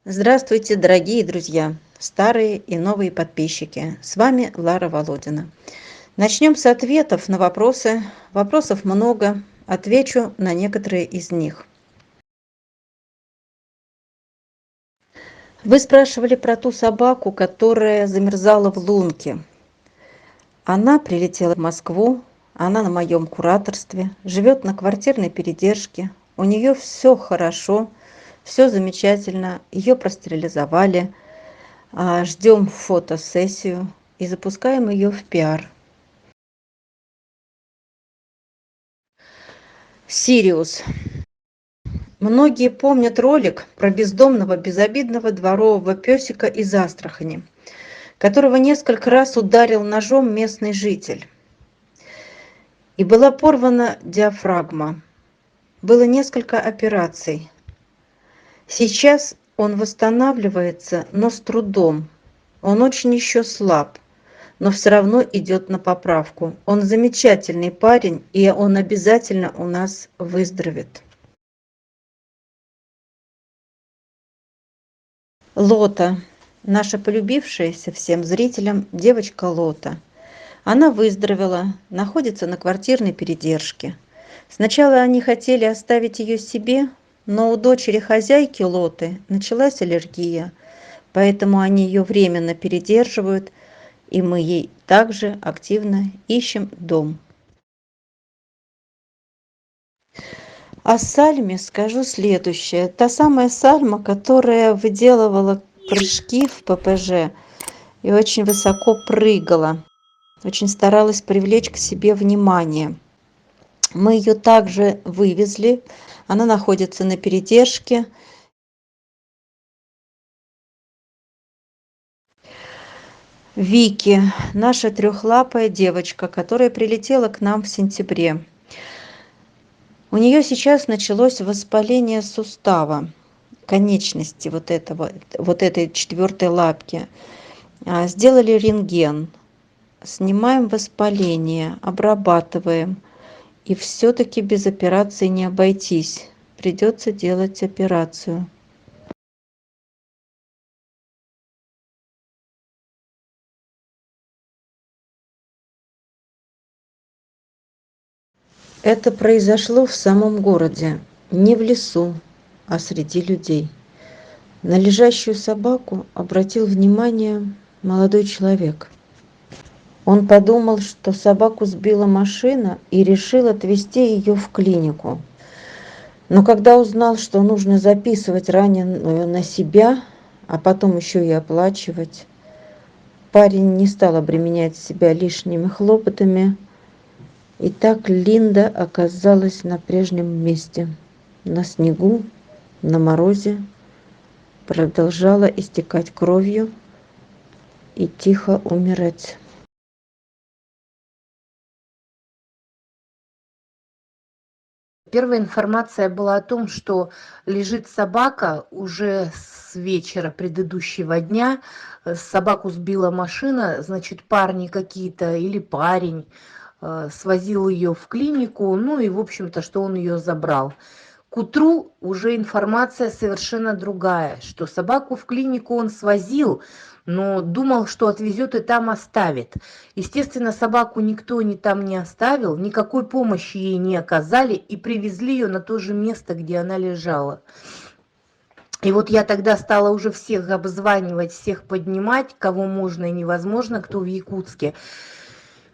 Здравствуйте, дорогие друзья, старые и новые подписчики. С вами Лара Володина. Начнем с ответов на вопросы. Вопросов много. Отвечу на некоторые из них. Вы спрашивали про ту собаку, которая замерзала в лунке. Она прилетела в Москву, она на моем кураторстве, живет на квартирной передержке. У нее все хорошо, все замечательно. Ее простерилизовали. Ждем фотосессию и запускаем ее в пиар. Сириус. Многие помнят ролик про бездомного, безобидного дворового песика из Астрахани, которого несколько раз ударил ножом местный житель. И была порвана диафрагма. Было несколько операций. Сейчас он восстанавливается, но с трудом. Он очень еще слаб, но все равно идет на поправку. Он замечательный парень, и он обязательно у нас выздоровеет. Лота. Наша полюбившаяся всем зрителям девочка Лота. Она выздоровела, находится на квартирной передержке. Сначала они хотели оставить ее себе, но у дочери хозяйки Лоты началась аллергия, поэтому они ее временно передерживают, и мы ей также активно ищем дом. О Сальме скажу следующее. Та самая Сальма, которая выделывала прыжки в ППЖ и очень высоко прыгала, очень старалась привлечь к себе внимание. Мы ее также вывезли, она находится на передержке. Вики, наша трехлапая девочка, которая прилетела к нам в сентябре. У нее сейчас началось воспаление сустава, конечности вот этой четвертой лапки. Сделали рентген, снимаем воспаление, обрабатываем. И все-таки без операции не обойтись. Придется делать операцию. Это произошло в самом городе, не в лесу, а среди людей. На лежащую собаку обратил внимание молодой человек. Он подумал, что собаку сбила машина и решил отвезти ее в клинику. Но когда узнал, что нужно записывать раненую на себя, а потом еще и оплачивать, парень не стал обременять себя лишними хлопотами. И так Линда оказалась на прежнем месте, на снегу, на морозе, продолжала истекать кровью и тихо умирать. Первая информация была о том, что лежит собака уже с вечера предыдущего дня. Собаку сбила машина, значит, парни какие-то или парень свозил ее в клинику, ну и, в общем-то, что он ее забрал. К утру уже информация совершенно другая, что собаку в клинику он свозил, но думал, что отвезет и там оставит. Естественно, собаку никто там не оставил, никакой помощи ей не оказали и привезли ее на то же место, где она лежала. И вот я тогда стала уже всех обзванивать, всех поднимать, кого можно и невозможно, кто в Якутске.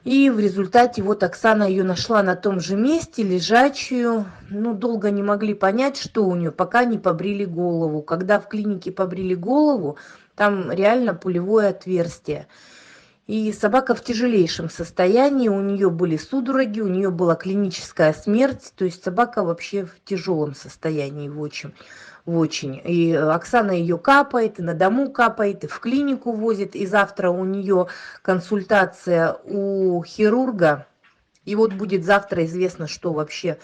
И в результате вот Оксана ее нашла на том же месте, лежачую. Ну, долго не могли понять, что у нее, пока не побрили голову. Когда в клинике побрили голову, там реально пулевое отверстие. И собака в тяжелейшем состоянии, у нее были судороги, у нее была клиническая смерть, то есть собака вообще в тяжелом состоянии очень. И Оксана ее капает, и на дому капает, и в клинику возит, и завтра у нее консультация у хирурга, и вот будет завтра известно, что вообще,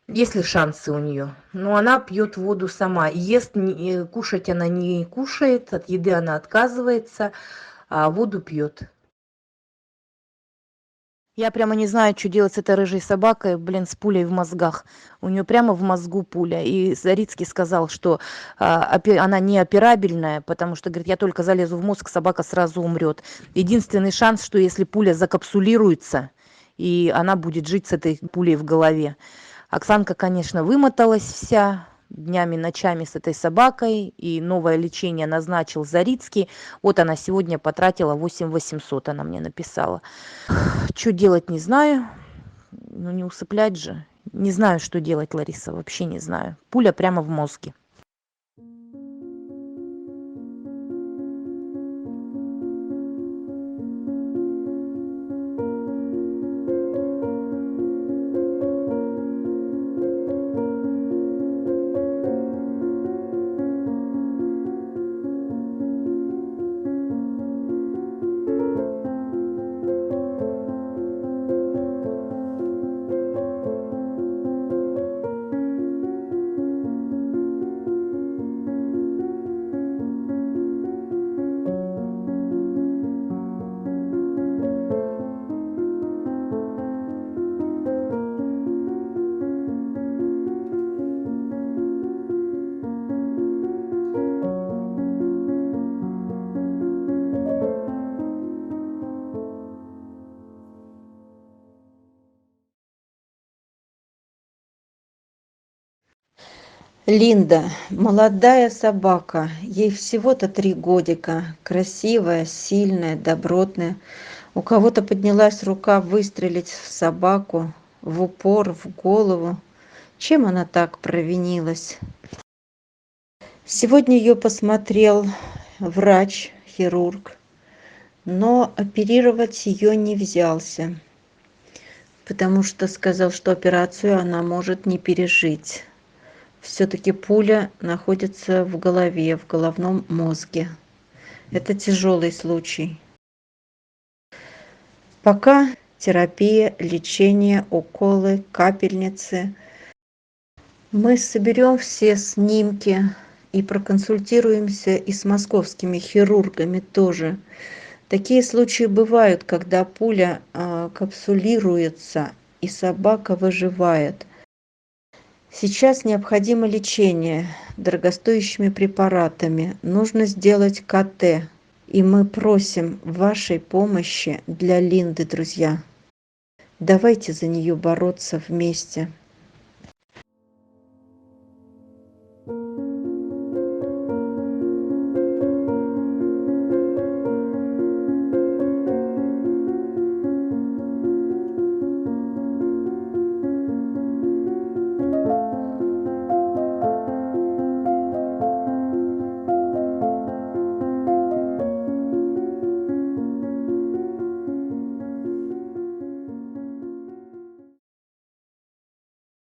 есть ли шансы у нее. Но она пьет воду сама, ест, кушать она не кушает, от еды она отказывается, а воду пьет. Я прямо не знаю, что делать с этой рыжей собакой, блин, с пулей в мозгах. У нее прямо в мозгу пуля. И Зарицкий сказал, что она неоперабельная, потому что, говорит, я только залезу в мозг, собака сразу умрет. Единственный шанс, что если пуля закапсулируется, и она будет жить с этой пулей в голове. Оксанка, конечно, вымоталась вся днями, ночами с этой собакой, и новое лечение назначил Зарицкий. Вот она сегодня потратила 8 800, она мне написала. Что делать, не знаю. Ну, не усыплять же. Не знаю, что делать, Лариса, вообще не знаю. Пуля прямо в мозге. Линда, молодая собака, ей всего-то 3 годика, красивая, сильная, добротная. У кого-то поднялась рука выстрелить в собаку в упор, в голову. Чем она так провинилась? Сегодня ее посмотрел врач, хирург, но оперировать ее не взялся, потому что сказал, что операцию она может не пережить. Все-таки пуля находится в голове, в головном мозге. Это тяжелый случай. Пока терапия, лечение, уколы, капельницы. Мы соберем все снимки и проконсультируемся и с московскими хирургами тоже. Такие случаи бывают, когда пуля капсулируется и собака выживает. Сейчас необходимо лечение дорогостоящими препаратами. Нужно сделать КТ. И мы просим вашей помощи для Линды, друзья. Давайте за нее бороться вместе.